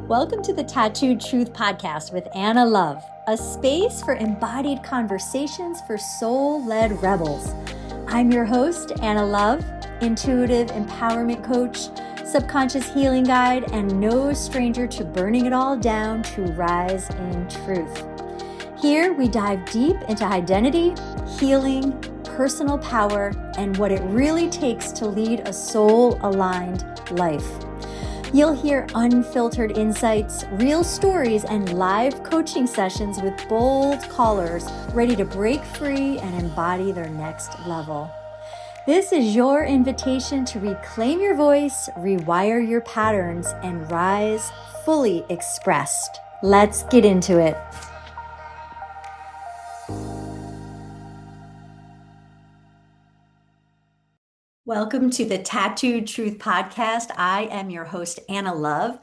Welcome to the Tattooed Truth Podcast with Anna Love, a space for embodied conversations for soul-led rebels. I'm your host, Anna Love, intuitive empowerment coach, subconscious healing guide, and no stranger to burning it all down to rise in truth. Here we dive deep into identity, healing, personal power, and what it really takes to lead a soul-aligned life. You'll hear unfiltered insights, real stories, and live coaching sessions with bold callers ready to break free and embody their next level. This is your invitation to reclaim your voice, rewire your patterns, and rise fully expressed. Let's get into it. Welcome to the Tattooed Truth Podcast. I am your host, Anna Love.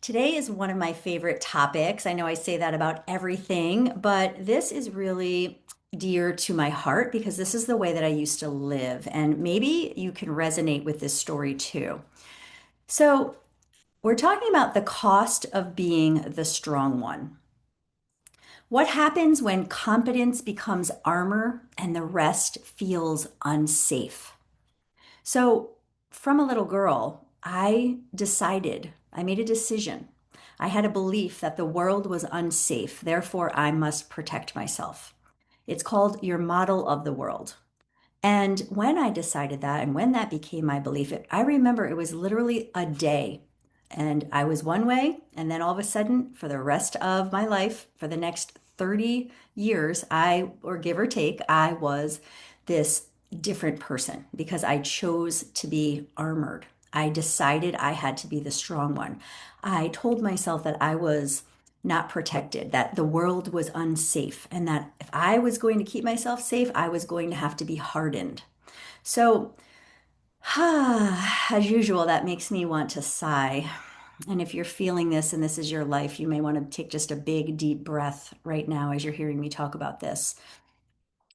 Today is one of my favorite topics. I know I say that about everything, but this is really dear to my heart because this is the way that I used to live. And maybe you can resonate with this story too. So, we're talking about the cost of being the strong one. What happens when competence becomes armor and the rest feels unsafe? So, from a little girl, I made a decision. I had a belief that the world was unsafe, therefore, I must protect myself. It's called your model of the world. And when I decided that, and when that became my belief, I remember it was literally a day. And I was one way, and then all of a sudden, for the rest of my life, for the next 30 years, or give or take, I was this different person because I chose to be armored. I decided I had to be the strong one. I told myself that I was not protected, that the world was unsafe, and that if I was going to keep myself safe, I was going to have to be hardened. So, as usual, that makes me want to sigh. And if you're feeling this and this is your life, you may want to take just a big, deep breath right now as you're hearing me talk about this.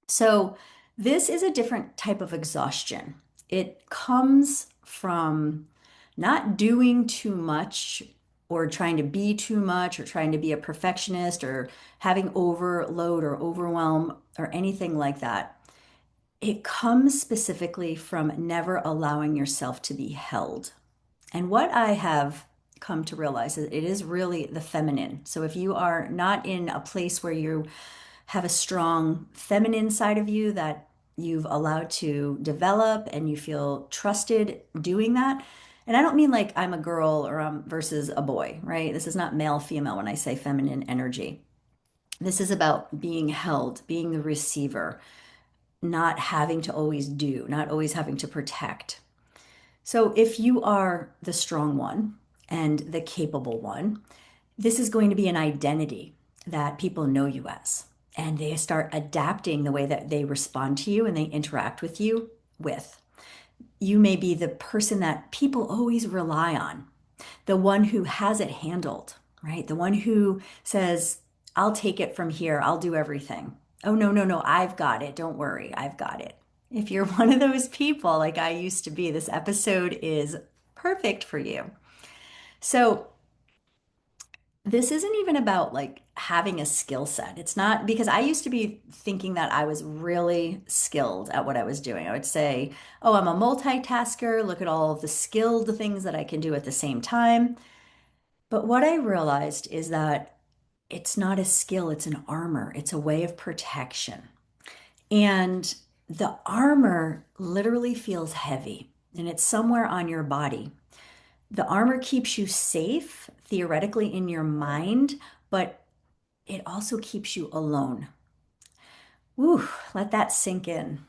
So, this is a different type of exhaustion. It comes from not doing too much or trying to be too much or trying to be a perfectionist or having overload or overwhelm or anything like that. It comes specifically from never allowing yourself to be held. And what I have come to realize is it is really the feminine. So if you are not in a place where you have a strong feminine side of you that you've allowed to develop and you feel trusted doing that. And I don't mean like I'm a girl or versus a boy, right? This is not male, female when I say feminine energy. This is about being held, being the receiver, not having to always do, not always having to protect. So if you are the strong one and the capable one, this is going to be an identity that people know you as. And they start adapting the way that they respond to you and they interact with you with. You may be the person that people always rely on, the one who has it handled, right? The one who says, I'll take it from here, I'll do everything. Oh, no, no, no, I've got it. Don't worry, I've got it. If you're one of those people like I used to be, this episode is perfect for you. So, this isn't even about like having a skill set. It's not because I used to be thinking that I was really skilled at what I was doing. I would say, oh, I'm a multitasker. Look at all of the skilled things that I can do at the same time. But what I realized is that it's not a skill, it's an armor, it's a way of protection. And the armor literally feels heavy and it's somewhere on your body. The armor keeps you safe, theoretically, in your mind, but it also keeps you alone. Whew, let that sink in.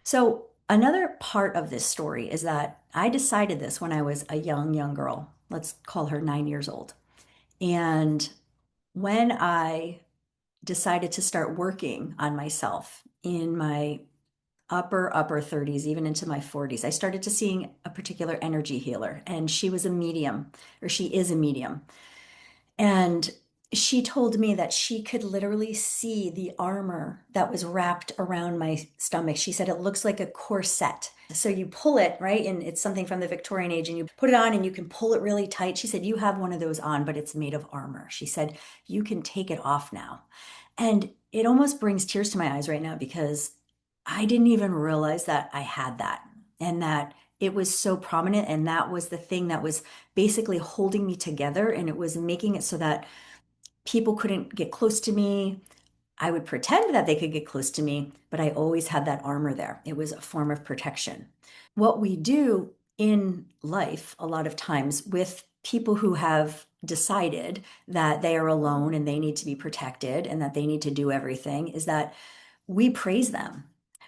So, another part of this story is that I decided this when I was a young girl. Let's call her 9 years old. And when I decided to start working on myself in my upper 30s, even into my 40s, I started to seeing a particular energy healer, and she was a medium, or she is a medium. And she told me that she could literally see the armor that was wrapped around my stomach. She said it looks like a corset. So you pull it, right? And it's something from the Victorian age, and you put it on and you can pull it really tight. She said, you have one of those on, but it's made of armor. She said, you can take it off now. And it almost brings tears to my eyes right now because I didn't even realize that I had that and that it was so prominent. And that was the thing that was basically holding me together. And it was making it so that people couldn't get close to me. I would pretend that they could get close to me, but I always had that armor there. It was a form of protection. What we do in life, a lot of times with people who have decided that they are alone and they need to be protected and that they need to do everything, is that we praise them.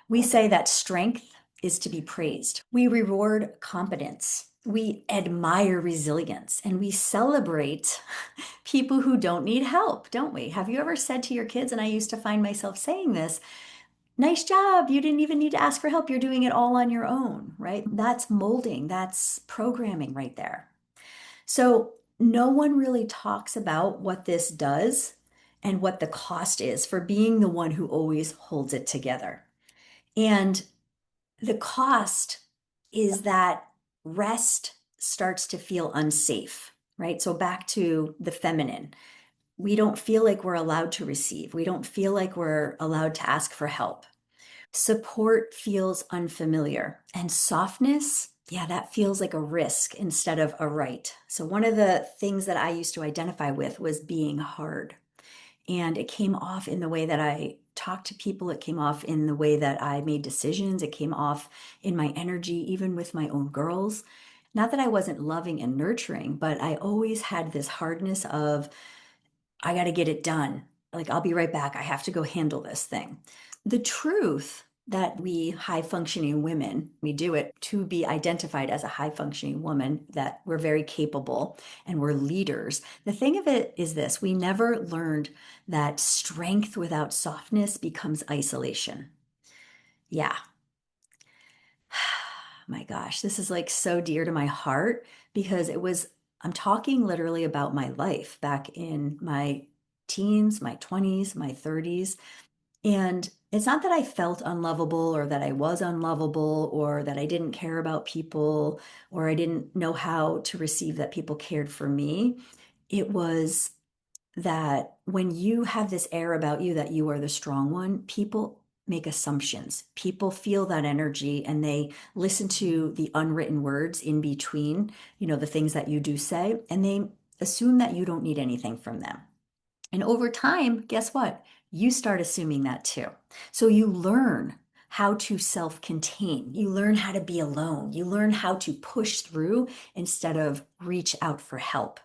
We say that strength is to be praised. We reward competence. We admire resilience and we celebrate people who don't need help, don't we? Have you ever said to your kids, and I used to find myself saying this, nice job, you didn't even need to ask for help, you're doing it all on your own, right? That's molding, that's programming right there. So, no one really talks about what this does and what the cost is for being the one who always holds it together. And the cost is that rest starts to feel unsafe, right? So, back to the feminine, we don't feel like we're allowed to receive. We don't feel like we're allowed to ask for help. Support feels unfamiliar. And softness, yeah, that feels like a risk instead of a right. So, one of the things that I used to identify with was being hard. And it came off in the way that I talked to people. It came off in the way that I made decisions. It came off in my energy, even with my own girls. Not that I wasn't loving and nurturing, but I always had this hardness of, I got to get it done. Like, I'll be right back. I have to go handle this thing. The truth that we high functioning women, we do it to be identified as a high functioning woman, that we're very capable and we're leaders. The thing of it is this, we never learned that strength without softness becomes isolation. Yeah, my gosh, this is like so dear to my heart because I'm talking literally about my life back in my teens, my 20s, my 30s. And it's not that I felt unlovable or that I was unlovable or that I didn't care about people or I didn't know how to receive that people cared for me. It was that when you have this air about you that you are the strong one, people make assumptions. People feel that energy and they listen to the unwritten words in between, the things that you do say, and they assume that you don't need anything from them. And over time, guess what? You start assuming that too. So you learn how to self contain. You learn how to be alone. You learn how to push through instead of reach out for help.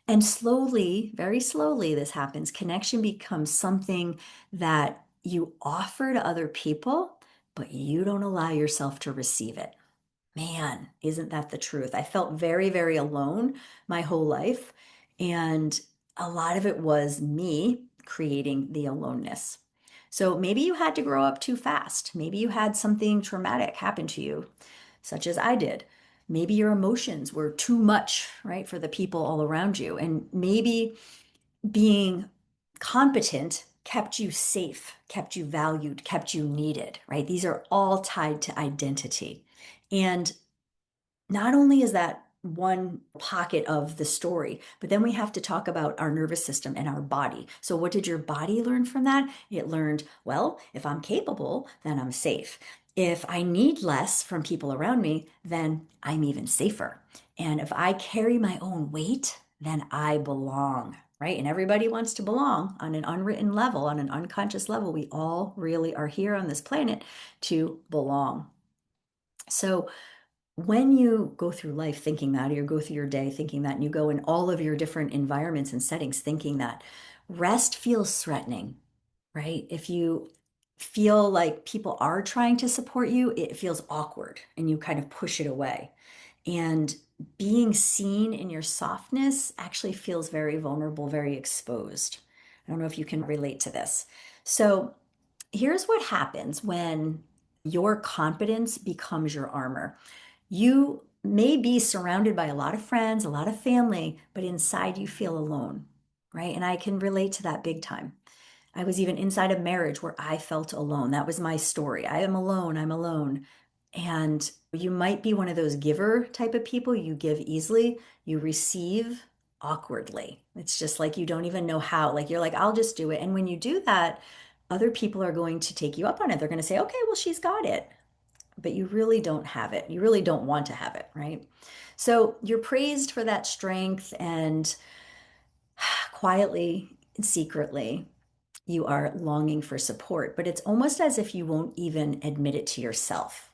And slowly, very slowly, this happens. Connection becomes something that you offer to other people, but you don't allow yourself to receive it. Man, isn't that the truth? I felt very, very alone my whole life. And a lot of it was me creating the aloneness. So maybe you had to grow up too fast. Maybe you had something traumatic happen to you, such as I did. Maybe your emotions were too much, right, for the people all around you. And maybe being competent kept you safe, kept you valued, kept you needed, right? These are all tied to identity. And not only is that one pocket of the story, but then we have to talk about our nervous system and our body. So, what did your body learn from that? It learned, well, if I'm capable, then I'm safe. If I need less from people around me, then I'm even safer. And if I carry my own weight, then I belong, right? And everybody wants to belong on an unwritten level, on an unconscious level. We all really are here on this planet to belong. So, when you go through life thinking that, or you go through your day thinking that, and you go in all of your different environments and settings thinking that, rest feels threatening, right? If you feel like people are trying to support you, it feels awkward and you kind of push it away. And being seen in your softness actually feels very vulnerable, very exposed. I don't know if you can relate to this. So, here's what happens when your confidence becomes your armor. You may be surrounded by a lot of friends, a lot of family, but inside you feel alone. right? And I can relate to that big time. I was even inside a marriage where I felt alone. That was my story. I am alone. I'm alone. And you might be one of those giver type of people. You give easily, you receive awkwardly. It's just like you don't even know how. Like you're like, I'll just do it. And when you do that, other people are going to take you up on it. They're going to say, okay, well, she's got it. But you really don't have it. You really don't want to have it, right? So you're praised for that strength, and quietly and secretly, you are longing for support, but it's almost as if you won't even admit it to yourself.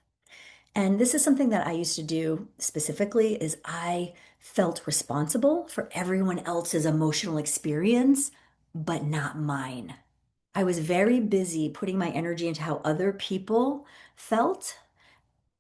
And this is something that I used to do specifically is I felt responsible for everyone else's emotional experience, but not mine. I was very busy putting my energy into how other people felt,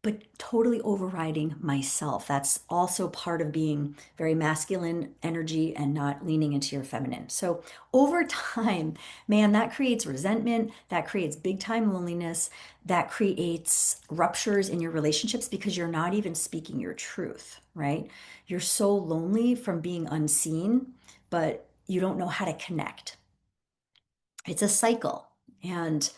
but totally overriding myself. That's also part of being very masculine energy and not leaning into your feminine. So over time, man, that creates resentment, that creates big time loneliness, that creates ruptures in your relationships because you're not even speaking your truth, right? You're so lonely from being unseen, but you don't know how to connect. It's a cycle. And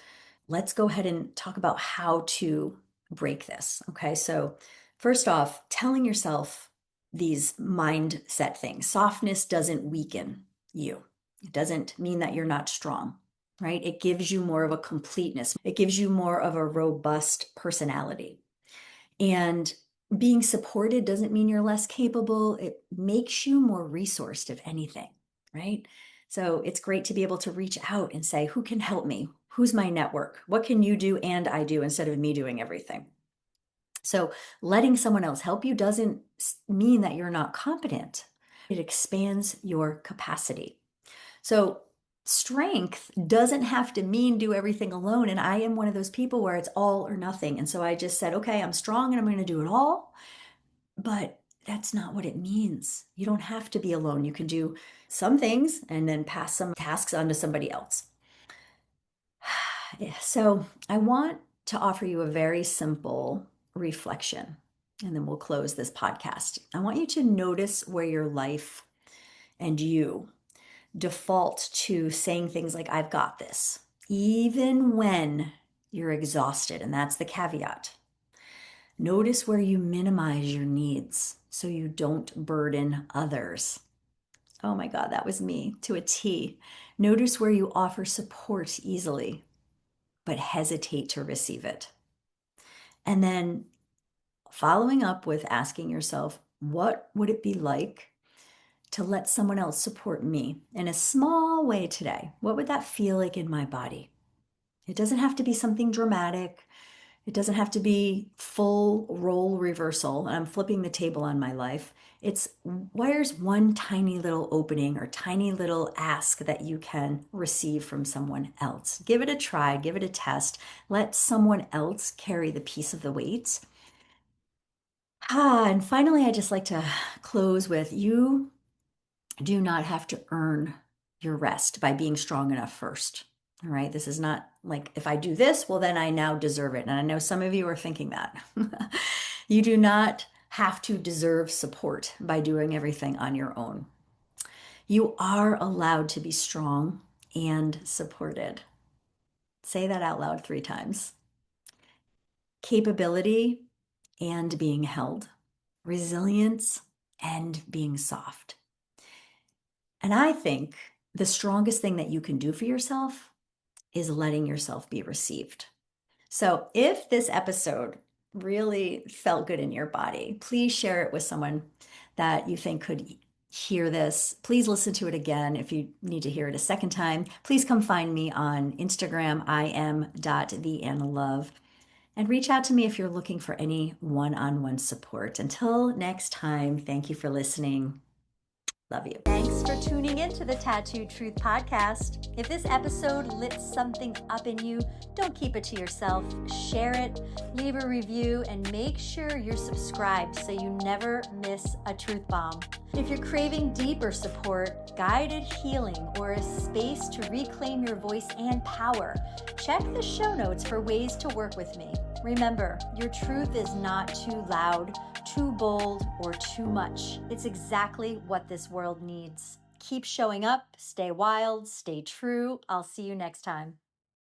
let's go ahead and talk about how to break this. Okay. So, first off, telling yourself these mindset things. Softness doesn't weaken you, it doesn't mean that you're not strong, right? It gives you more of a completeness, it gives you more of a robust personality. And being supported doesn't mean you're less capable. It makes you more resourced, if anything, right? So it's great to be able to reach out and say, who can help me? Who's my network? What can you do and I do instead of me doing everything? So letting someone else help you doesn't mean that you're not competent. It expands your capacity. So strength doesn't have to mean do everything alone. And I am one of those people where it's all or nothing. And so I just said, okay, I'm strong and I'm going to do it all. But that's not what it means. You don't have to be alone. You can do some things and then pass some tasks on to somebody else. So I want to offer you a very simple reflection, and then we'll close this podcast. I want you to notice where your life and you default to saying things like, I've got this, even when you're exhausted. And that's the caveat. Notice where you minimize your needs so you don't burden others. Oh my God, that was me to a T. Notice where you offer support easily, but hesitate to receive it. And then following up with asking yourself, what would it be like to let someone else support me in a small way today? What would that feel like in my body? It doesn't have to be something dramatic. It doesn't have to be full role reversal. And I'm flipping the table on my life. It's where's one tiny little opening or tiny little ask that you can receive from someone else? Give it a try, give it a test. Let someone else carry the piece of the weight. And finally, I just like to close with you do not have to earn your rest by being strong enough first. All right. This is not like if I do this, well, then I now deserve it. And I know some of you are thinking that. You do not have to deserve support by doing everything on your own. You are allowed to be strong and supported. Say that out loud 3 times. Capability and being held, resilience and being soft. And I think the strongest thing that you can do for yourself is letting yourself be received. So if this episode really felt good in your body, please share it with someone that you think could hear this. Please listen to it again if you need to hear it a second time. Please come find me on Instagram, im.theannalove, and reach out to me if you're looking for any one-on-one support. Until next time, thank you for listening. Love you. Thanks for tuning in to the Tattooed Truth Podcast. If this episode lit something up in you, don't keep it to yourself. Share it, leave a review, and make sure you're subscribed so you never miss a truth bomb. If you're craving deeper support, guided healing, or a space to reclaim your voice and power, check the show notes for ways to work with me. Remember, your truth is not too loud, too bold, or too much. It's exactly what this world needs. Keep showing up, stay wild, stay true. I'll see you next time.